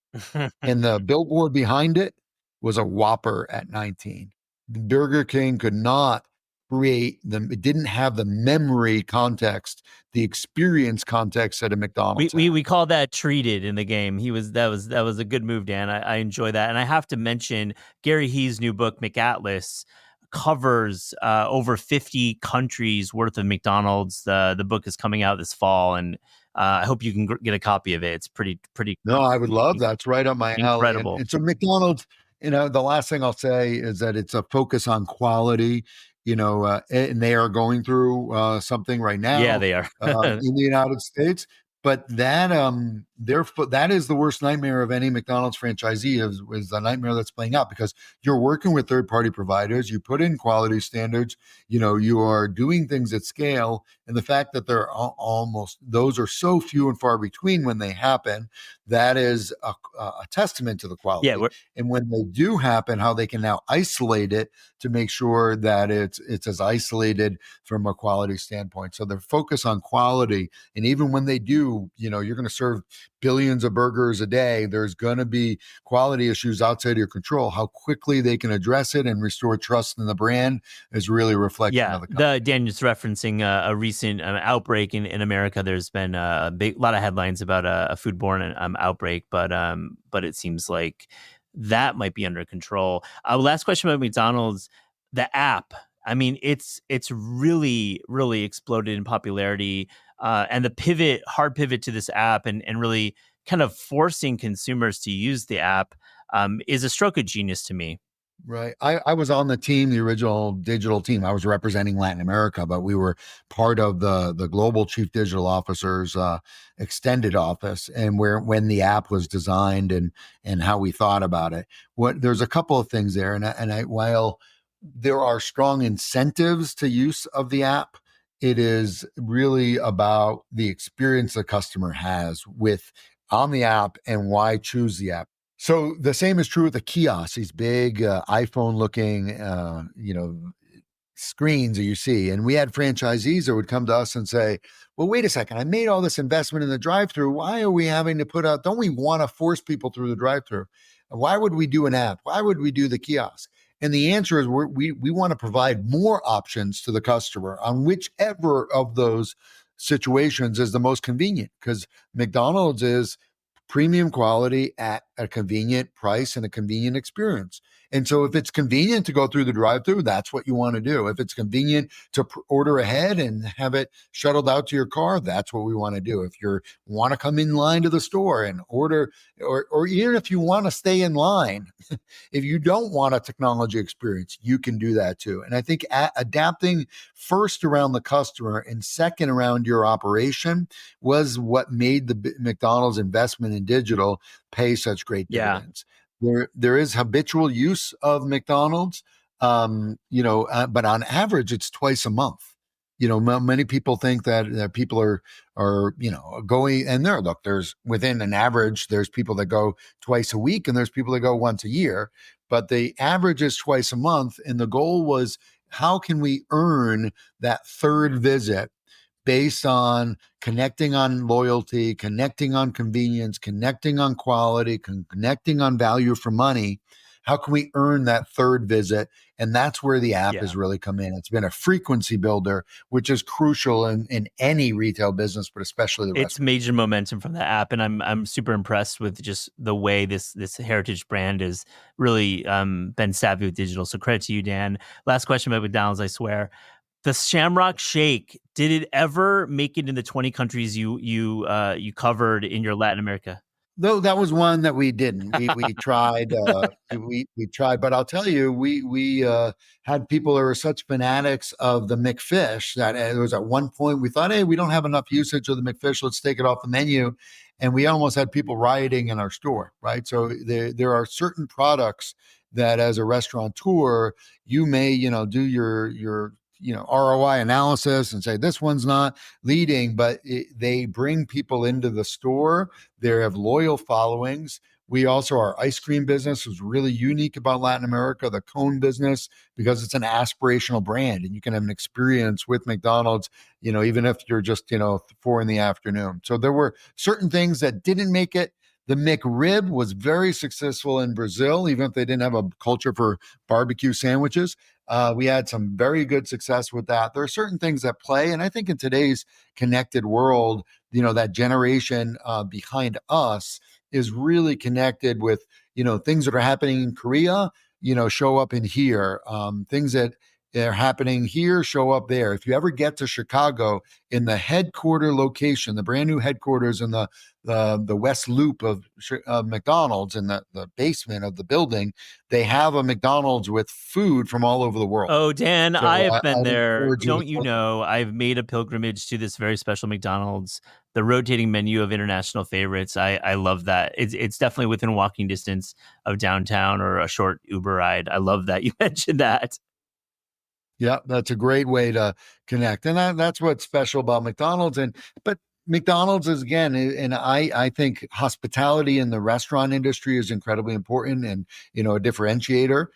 And the billboard behind it was a Whopper at 19. Burger King could not create them. It didn't have the memory context, the experience context that a We, McDonald's we had. we call that treated in the game. That was a good move, Dan. I enjoy that, and I have to mention Gary Hee's new book, McAtlas, covers over 50 countries worth of McDonald's. The book is coming out this fall, and I hope you can get a copy of it. It's pretty No, I would love that. It's right up my alley. And, incredible. and so McDonald's, the last thing I'll say is that it's a focus on quality, and they are going through something right Yeah, now they are. in the United States. But that is the worst nightmare of any McDonald's franchisee is the nightmare that's playing out because you're working with third party providers. You put in quality standards. You are doing things at scale, and the fact that they're almost those are so few and far between when they happen, that is a testament to the Yeah, quality. And when they do happen, how they can now isolate it to make sure that it's as isolated from a quality standpoint. So they're focused on quality, and even when they do, you're going to serve billions of burgers a day. There's going to be quality issues outside of your control. How quickly they can address it and restore trust in the brand is really a reflection yeah. of the company. Daniel's referencing a recent outbreak in America. There's been a lot of headlines about a foodborne outbreak, but it seems like that might be under control. Last question about McDonald's, the app. I mean, it's really exploded in popularity, and the hard pivot to this app, and really kind of forcing consumers to use the app is a stroke of genius to me. Right. I was on the team, the original digital team. I was representing Latin America, but we were part of the global chief digital officer's extended office, and when the app was designed and how we thought about it. There's a couple of things there, while there are strong incentives to use of the app, it is really about the experience the customer has with on the app and why choose the app. So the same is true with the kiosks, these big iPhone looking, screens that you see. And we had franchisees that would come to us and say, well, wait a second, I made all this investment in the drive through. Why are we having to put out, don't we want to force people through the drive through? Why would we do an app? Why would we do the kiosk? And the answer is we want to provide more options to the customer on whichever of those situations is the most convenient because McDonald's is premium quality at a convenient price and a convenient experience. And so if it's convenient to go through the drive-through, that's what you want to do. If it's convenient to order ahead and have it shuttled out to your car, that's what we want to do. If you want to come in line to the store and order, or even if you want to stay in line, if you don't want a technology experience, you can do that too. And I think adapting first around the customer and second around your operation was what made the McDonald's investment in digital pay such great Yeah. dividends. There is habitual use of McDonald's, but on average, it's twice a month. Many people think that people are going, and there's within an average, there's people that go twice a week and there's people that go once a year, but the average is twice a month. And the goal was, how can we earn that third visit based on connecting on loyalty, connecting on convenience, connecting on quality, connecting on value for money? How can we earn that third visit? And that's where the app has really come in. It's been a frequency builder, which is crucial in any retail business, but especially the It's restaurant. major momentum from the app, and I'm super impressed with just the way this heritage brand has really been savvy with digital. So credit to you, Dan. Last question about McDonald's, I swear. The Shamrock Shake, did it ever make it in the 20 countries you covered in your Latin America? Though that was one that we didn't. We tried. We tried, but I'll tell you, we had people that were such fanatics of the McFish that it was at one point we thought, hey, we don't have enough usage of the McFish. Let's take it off the menu, and we almost had people rioting in our store. Right. So there are certain products that, as a restaurateur, you may do your ROI analysis and say this one's not leading, but they bring people into the store. They have loyal followings. We also, our ice cream business was really unique about Latin America, the cone business, because it's an aspirational brand and you can have an experience with McDonald's, even if you're just, 4 p.m. So there were certain things that didn't make it. The McRib was very successful in Brazil, even if they didn't have a culture for barbecue sandwiches. We had some very good success with that. There are certain things that play. And I think in today's connected world, that generation behind us is really connected with, things that are happening in Korea. show up in here. Things that are happening here show up there. If you ever get to Chicago, in the headquarter location, the brand new headquarters in the West Loop of McDonald's, in the basement of the building, they have a McDonald's with food from all over the world. Oh, Dan, So I have been I'd there. encourage you to Don't you look. know? I've made a pilgrimage to this very special McDonald's, the rotating menu of international favorites. I love that. It's definitely within walking distance of downtown or a short Uber ride. I love that you mentioned that. Yeah, that's a great way to connect, and that's what's special about McDonald's. But McDonald's is, again, and I think hospitality in the restaurant industry is incredibly important, and a differentiator.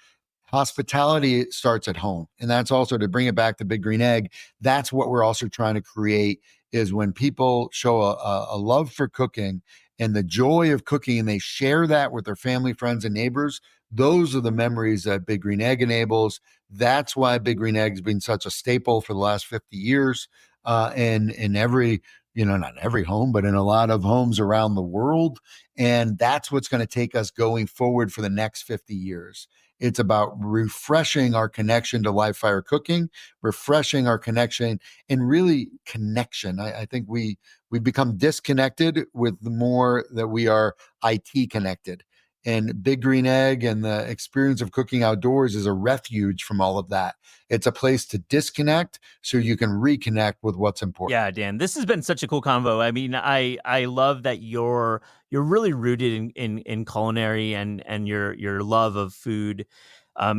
Hospitality starts at home, and that's also, to bring it back to Big Green Egg. That's what we're also trying to create, is when people show a love for cooking and the joy of cooking, and they share that with their family, friends, and neighbors. Those are the memories that Big Green Egg enables. That's why Big Green Egg has been such a staple for the last 50 years. And in every, not every home, but in a lot of homes around the world. And that's what's going to take us going forward for the next 50 years. It's about refreshing our connection to live fire cooking, refreshing our connection, and really connection. I think we've become disconnected with the more that we are IT connected. And Big Green Egg and the experience of cooking outdoors is a refuge from all of that. It's a place to disconnect so you can reconnect with what's important. Yeah, Dan, this has been such a cool convo. I mean, I love that you're really rooted in culinary, and your love of food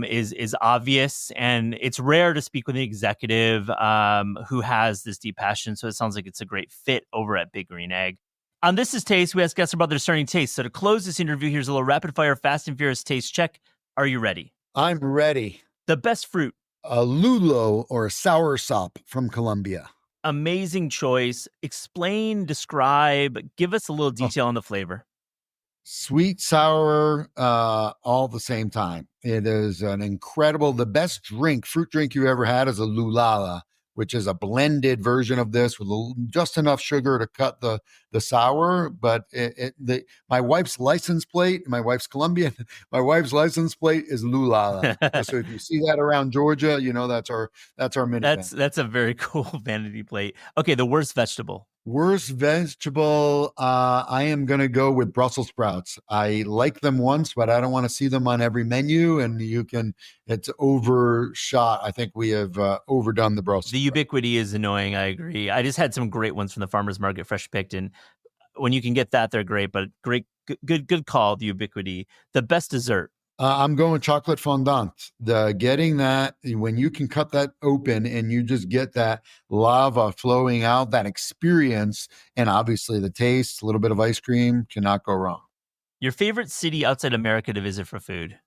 is obvious, and it's rare to speak with an executive who has this deep passion. So it sounds like it's a great fit over at Big Green Egg. On This Is Taste, we ask guests about their starting taste. So to close this interview, here's a little rapid fire, fast and furious taste check. Are you ready? I'm ready. The best fruit. A lulo, or a sour sop from Colombia. Amazing choice. Explain, describe, give us a little Oh, detail on the flavor. sweet, sour, all the same time. It is the best fruit drink you ever had is a lulala, which is a blended version of this with just enough sugar to cut the sour. But my wife's license plate, my wife's Colombian, my wife's license plate is lulala. So if you see that around Georgia, that's our minivan. That's a very cool vanity plate. Okay, the worst vegetable. Worst vegetable, I am going to go with Brussels sprouts. I like them once, but I don't want to see them on every menu. And it's overshot. I think we have overdone the Brussels The sprouts. ubiquity is annoying. I agree. I just had some great ones from the farmer's market, fresh picked, and when you can get that, they're great. But good call. The ubiquity. The best dessert. I'm going chocolate fondant. Getting that, when you can cut that open and you just get that lava flowing out, that experience, and obviously the taste, a little bit of ice cream, cannot go wrong. Your favorite city outside America to visit for food.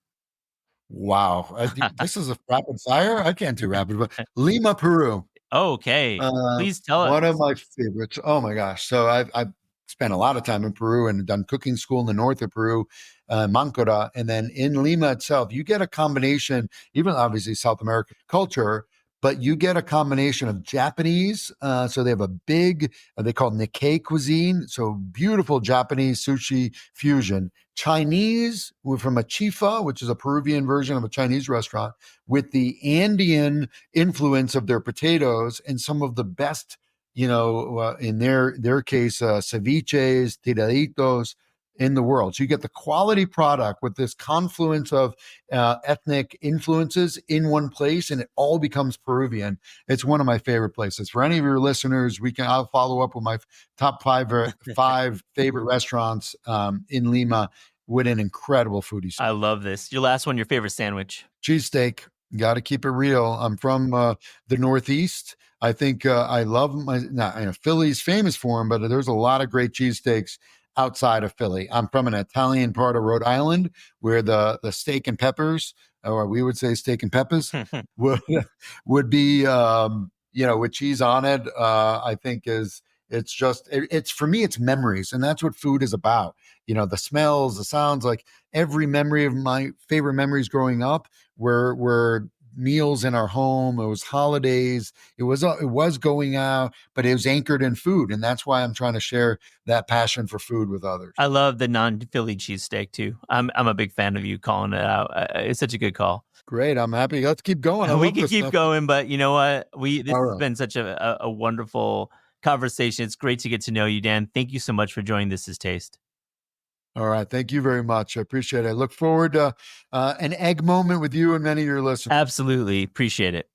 Wow. This is a rapid fire. I can't do rapid, but Lima, Peru. Okay, please tell One of us. my favorites. Oh my gosh! So I've spent a lot of time in Peru and done cooking school in the north of Peru, Mancora, and then in Lima itself, you get a combination. Even obviously South American culture, but you get a combination of Japanese. So they have a big, they call it Nikkei cuisine. So beautiful Japanese sushi fusion. Chinese from a chifa, which is a Peruvian version of a Chinese restaurant, with the Andean influence of their potatoes and some of the best, in their case, ceviches, tiraditos in the world. So you get the quality product with this confluence of ethnic influences in one place, and it all becomes Peruvian. It's one of my favorite places. For any of your listeners, I'll follow up with my top five favorite restaurants in Lima, with an incredible foodie scene. I love this. Your last one, your favorite sandwich. Cheesesteak. Got to keep it real. I'm from the Northeast. I think I love Philly's famous for them, but there's a lot of great cheesesteaks outside of Philly. I'm from an Italian part of Rhode Island where the steak and peppers, or we would say steak and peppers, would would be with cheese on it. I think it's for me, it's memories, and that's what food is about. The smells, the sounds. Like every memory of my favorite memories growing up were meals in our home. It was holidays. It was going out, but it was anchored in food, and that's why I'm trying to share that passion for food with others. I love the non-Philly cheesesteak too. I'm a big fan of you calling it out. It's such a good call. Great, I'm happy. Let's keep going. I We love could this keep stuff. going, but you know what? This All has right. been such a wonderful conversation. It's great to get to know you, Dan. Thank you so much for joining This Is Taste. All right. Thank you very much. I appreciate it. I look forward to an egg moment with you and many of your listeners. Absolutely. Appreciate it.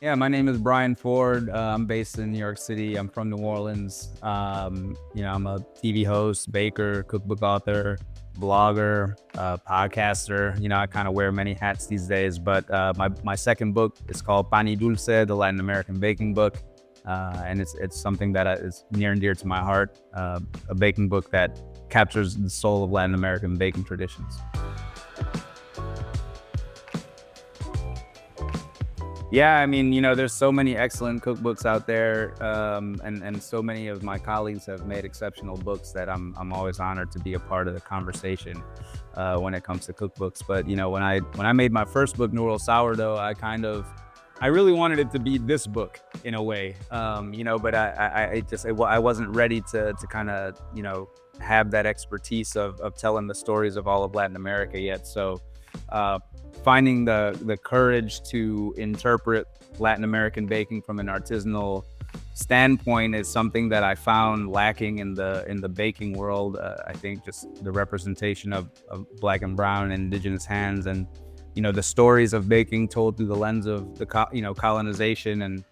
Yeah, my name is Brian Ford. I'm based in New York City. I'm from New Orleans. I'm a TV host, baker, cookbook author, blogger, podcaster. I kind of wear many hats these days, but my second book is called Pan y Dulce, the Latin American baking book. And it's something that is near and dear to my heart, a baking book that captures the soul of Latin American baking traditions. Yeah, there's so many excellent cookbooks out there, and so many of my colleagues have made exceptional books that I'm always honored to be a part of the conversation when it comes to cookbooks. But when I made my first book, New World Sourdough, I really wanted it to be this book in a way, but I wasn't ready to kind of have that expertise of telling the stories of all of Latin America yet. So. Finding the courage to interpret Latin American baking from an artisanal standpoint is something that I found lacking in the baking world. I think just the representation of Black and brown and indigenous hands, and the stories of baking told through the lens of the colonization, and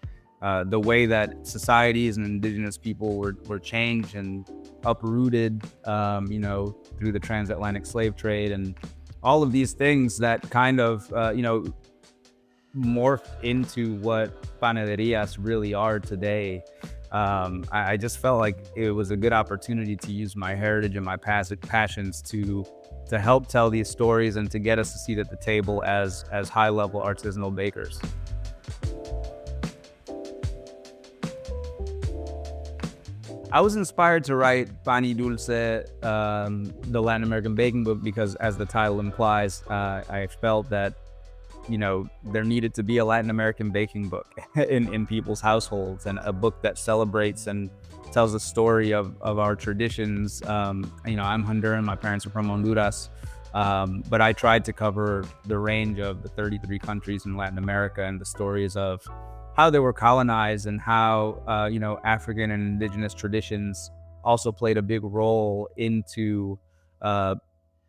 the way that societies and indigenous people were changed and uprooted through the transatlantic slave trade, and all of these things that kind of, morphed into what panaderias really are today. I just felt like it was a good opportunity to use my heritage and my passions to help tell these stories and to get us a seat at the table as high-level artisanal bakers. I was inspired to write Pan y Dulce, the Latin American baking book, because as the title implies, I felt that, there needed to be a Latin American baking book in people's households, and a book that celebrates and tells the story of our traditions. I'm Honduran, my parents are from Honduras, but I tried to cover the range of the 33 countries in Latin America and the stories of how they were colonized, and how African and indigenous traditions also played a big role into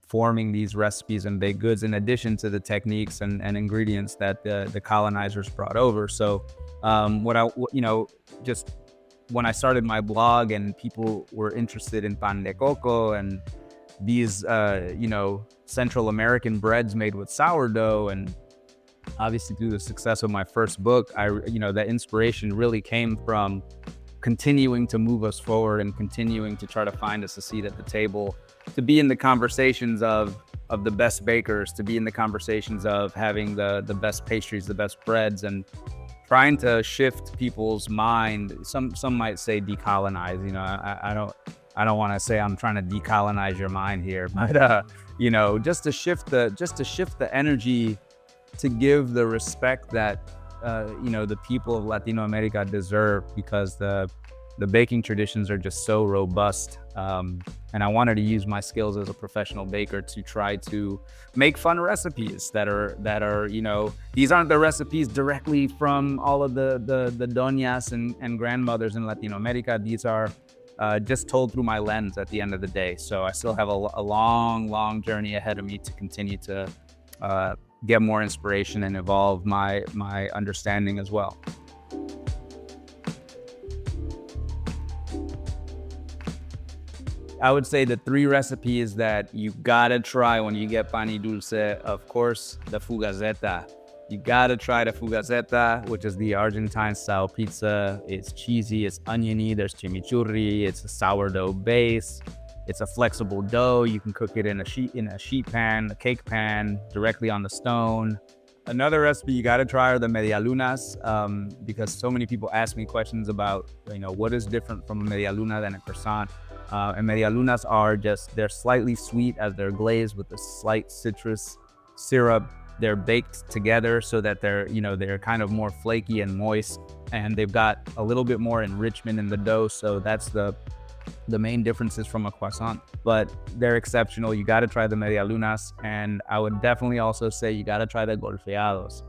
forming these recipes and baked goods, in addition to the techniques and ingredients that the colonizers brought over. So just when I started my blog and people were interested in pan de coco and these Central American breads made with sourdough, and obviously through the success of my first book, that inspiration really came from continuing to move us forward and continuing to try to find us a seat at the table, to be in the conversations of the best bakers, to be in the conversations of having the best pastries, the best breads, and trying to shift people's mind. Some might say decolonize. I don't want to say I'm trying to decolonize your mind here, but just to shift the energy, to give the respect that the people of Latino America deserve, because the baking traditions are just so robust. And I wanted to use my skills as a professional baker to try to make fun recipes that are these aren't the recipes directly from all of the doñas and grandmothers in Latino America. These are just told through my lens at the end of the day. So I still have a long journey ahead of me to continue to get more inspiration and evolve my understanding as well. I would say the 3 recipes that you gotta try when you get pan y dulce. Of course, the fugazeta. You gotta try the fugazeta, which is the Argentine style pizza. It's cheesy, it's oniony, there's chimichurri, it's a sourdough base. It's a flexible dough. You can cook it in a sheet pan, a cake pan, directly on the stone. Another recipe you got to try are the medialunas, because so many people ask me questions about, what is different from a medialuna than a croissant. And medialunas are they're slightly sweet as they're glazed with a slight citrus syrup. They're baked together so that they're kind of more flaky and moist, and they've got a little bit more enrichment in the dough. So that's the main differences from a croissant, but they're exceptional. You got to try the medialunas, and I would definitely also say you got to try the golfeados.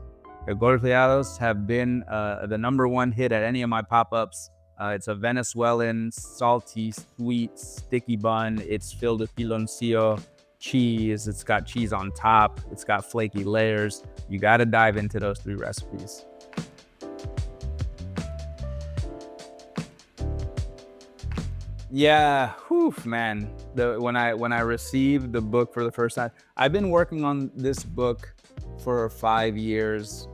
The golfeados have been the #1 hit at any of my pop-ups. It's a Venezuelan, salty, sweet, sticky bun. It's filled with piloncillo cheese. It's got cheese on top. It's got flaky layers. You got to dive into those 3 recipes. Yeah, whew, man. When I received the book for the first time, I've been working on this book for 5 years,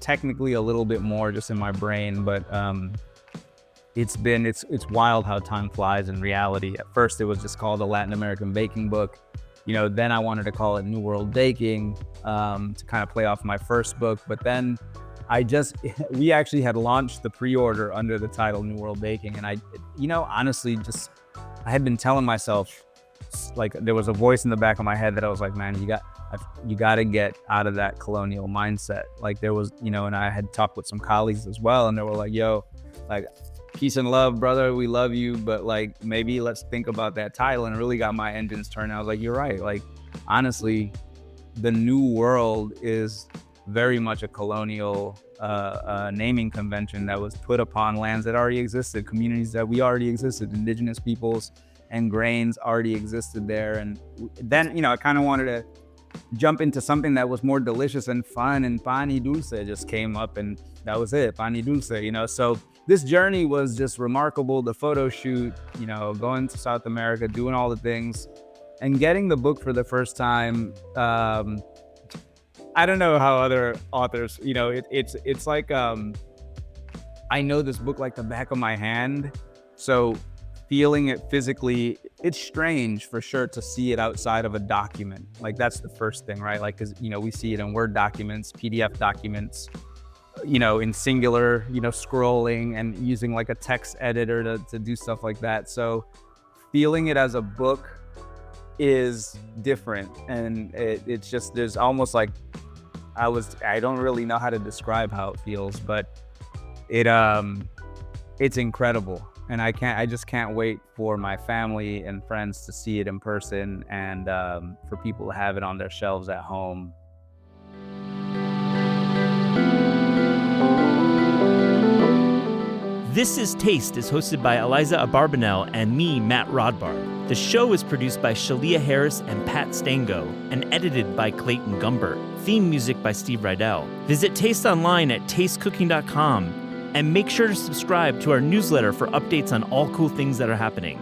technically a little bit more just in my brain, but it's wild how time flies in reality. At first, it was just called a Latin American baking book. Then I wanted to call it New World Baking to kind of play off my first book, but then we actually had launched the pre-order under the title New World Baking. And I honestly, I had been telling myself, like, there was a voice in the back of my head that I was like, man, you got to get out of that colonial mindset. Like there was, and I had talked with some colleagues as well, and they were like, yo, like, peace and love, brother. We love you. But like, maybe let's think about that title. And it really got my engines turning. I was like, you're right. Like, honestly, the New World is very much a colonial naming convention that was put upon lands that already existed, communities that we already existed, indigenous peoples and grains already existed there. And then, I kind of wanted to jump into something that was more delicious and fun, and pan y dulce just came up, and that was it, pan y dulce, So this journey was just remarkable. The photo shoot, going to South America, doing all the things, and getting the book for the first time. I don't know how other authors, it's like, I know this book like the back of my hand. So feeling it physically, it's strange for sure to see it outside of a document. Like that's the first thing, right? Like, cause we see it in Word documents, PDF documents, in singular, scrolling and using like a text editor to do stuff like that. So feeling it as a book is different. And it's just, there's almost like, I don't really know how to describe how it feels, but it's incredible. And I just can't wait for my family and friends to see it in person, and for people to have it on their shelves at home. This is Taste is hosted by Eliza Abarbanel and me, Matt Rodbard. The show is produced by Shalia Harris and Pat Stango and edited by Clayton Gumbert. Theme music by Steve Rydell. Visit Taste online at tastecooking.com and make sure to subscribe to our newsletter for updates on all cool things that are happening.